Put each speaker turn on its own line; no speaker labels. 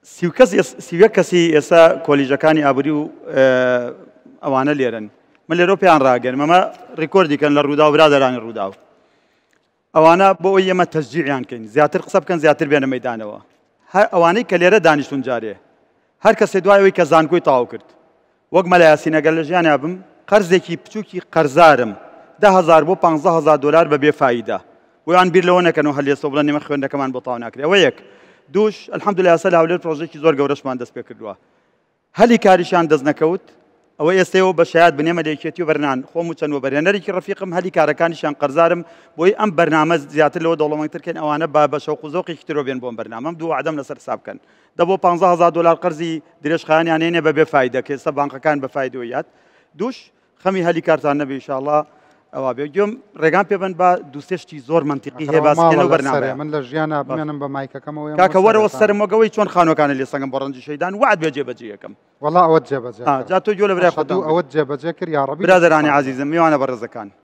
سیوە کەسی ئێستا کۆلیژەکانی ئابووری و ئەوانە لێرن من لێرۆ پێیان ڕاگەن ئەمە ڕیکۆردیکەن لە ڕوودا و برادەرانی ڕوودا و ئەوانە بۆ ئەوی ئێمە تەشجیعیان کەین زیاتر قسە بکەن زیاتر بێنە مەیدانەوە ئەوانەی کە لێرە دانیشتون جارێ هەر کەسێ دوایەوەی کە زانکۆی تەواو کرد وەک مەلایاسین ئەگەر لە ژیانیا بم قەرزێکی بچووکی قەرزارم 10,000 بۆ 15,000 دلار بە بێفایدە ویان بیر لەوە نەکەنەوە هەلێسە بڵێن نێمە خوێندەکەمان بۆ تاوا ناکرێ ئەوە یەک دووش الحەمدولایە ئێستا لە هەولێر پرۆژێکی زۆر گەورەشمان دەست پێ کردووە هەلی کاریشیان دەست نەکەوت ئەوە ئێستەوە بە شایەت بنێمە لەیەکێتی و بەرنان خۆم و چەند وەبەرهێنەرێکی ڕەفیقم هەلی کارەکانیشیان قەرزارم بۆی ئەم بەرنامە زیاتر لەوە دەوڵەمەندترکەین ئەوانە بە شەوق و زەوقێکی ترۆ بێن بۆم بەرنامەم دوو عەدەم لەسەر حساب بکەن بۆ 15,000 دلار قەرزی درێژخایانیان هێنێ بە بێفایدە کە ئێستا بانقەکان بەفایدەوە یات دووش خەمی هەلی کارتان نەبێ ئینشاءڵڵا ئەوە بێ گوێم ڕێگان پێ بن بە دوو سێشتی زۆر منتیقی هەیە باسکەنەوە بەرنامە
من لە ژیانە بمێنم بە مایکەکەمەوە
کاکە وەرەوە سەرمەگەوەی چۆن خانوەکانە لێ سەنگم بە ڕەنجی شەیدان وعد بێ جێبەجێ یەکەم
وەڵا ئەوەت جێبەجێ
جا تۆ گوێ لە برای
خۆت ئەوەت جێبەجێ کرد یا ڕەبی
برادەرانی عەزیزم میوانە بەڕێزەکان